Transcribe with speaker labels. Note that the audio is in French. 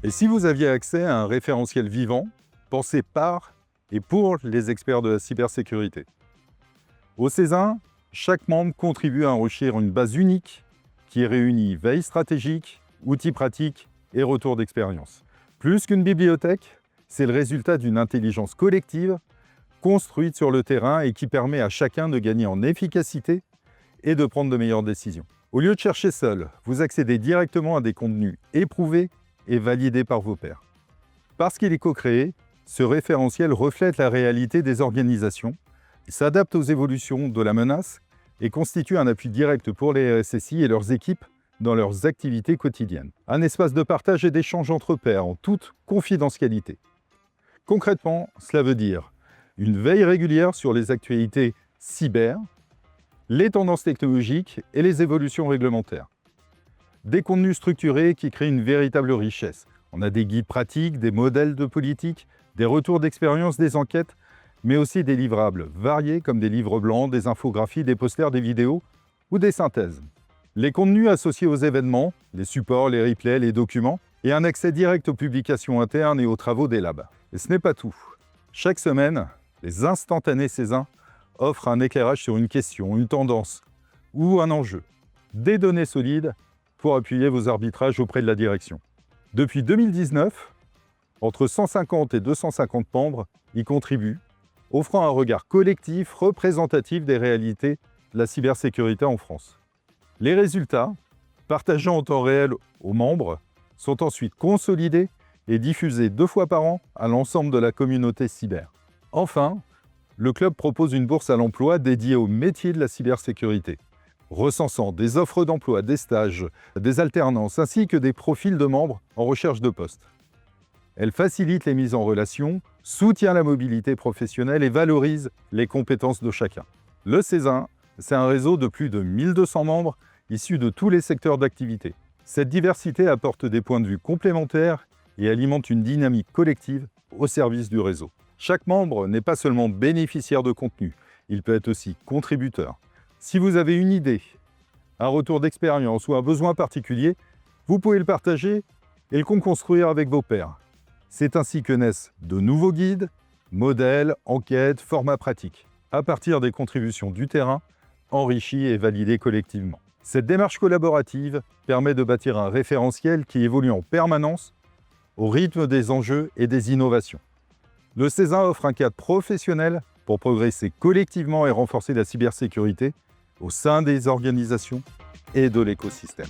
Speaker 1: Et si vous aviez accès à un référentiel vivant, pensé par et pour les experts de la cybersécurité. Au Césin, chaque membre contribue à enrichir une base unique qui réunit veille stratégique, outils pratiques et retours d'expérience. Plus qu'une bibliothèque, c'est le résultat d'une intelligence collective construite sur le terrain et qui permet à chacun de gagner en efficacité et de prendre de meilleures décisions. Au lieu de chercher seul, vous accédez directement à des contenus éprouvés et validés par vos pairs. Parce qu'il est co-créé, ce référentiel reflète la réalité des organisations, s'adapte aux évolutions de la menace et constitue un appui direct pour les RSSI et leurs équipes dans leurs activités quotidiennes. Un espace de partage et d'échange entre pairs en toute confidentialité. Concrètement, cela veut dire une veille régulière sur les actualités cyber, les tendances technologiques et les évolutions réglementaires. Des contenus structurés qui créent une véritable richesse. On a des guides pratiques, des modèles de politique, des retours d'expérience, des enquêtes, mais aussi des livrables variés comme des livres blancs, des infographies, des posters, des vidéos ou des synthèses. Les contenus associés aux événements, les supports, les replays, les documents, et un accès direct aux publications internes et aux travaux des labs. Et ce n'est pas tout. Chaque semaine, les instantanés Césin offrent un éclairage sur une question, une tendance ou un enjeu. Des données solides pour appuyer vos arbitrages auprès de la direction. Depuis 2019, entre 150 et 250 membres y contribuent, offrant un regard collectif représentatif des réalités de la cybersécurité en France. Les résultats, partagés en temps réel aux membres, sont ensuite consolidés et diffusés 2 fois par an à l'ensemble de la communauté cyber. Enfin, le club propose une bourse à l'emploi dédiée au métier de la cybersécurité, recensant des offres d'emploi, des stages, des alternances, ainsi que des profils de membres en recherche de poste. Elle facilite les mises en relation, soutient la mobilité professionnelle et valorise les compétences de chacun. Le Césin, c'est un réseau de plus de 1200 membres issus de tous les secteurs d'activité. Cette diversité apporte des points de vue complémentaires et alimente une dynamique collective au service du réseau. Chaque membre n'est pas seulement bénéficiaire de contenu, il peut être aussi contributeur. Si vous avez une idée, un retour d'expérience ou un besoin particulier, vous pouvez le partager et le co-construire avec vos pairs. C'est ainsi que naissent de nouveaux guides, modèles, enquêtes, formats pratiques, à partir des contributions du terrain, enrichies et validées collectivement. Cette démarche collaborative permet de bâtir un référentiel qui évolue en permanence au rythme des enjeux et des innovations. Le Césin offre un cadre professionnel pour progresser collectivement et renforcer la cybersécurité au sein des organisations et de l'écosystème.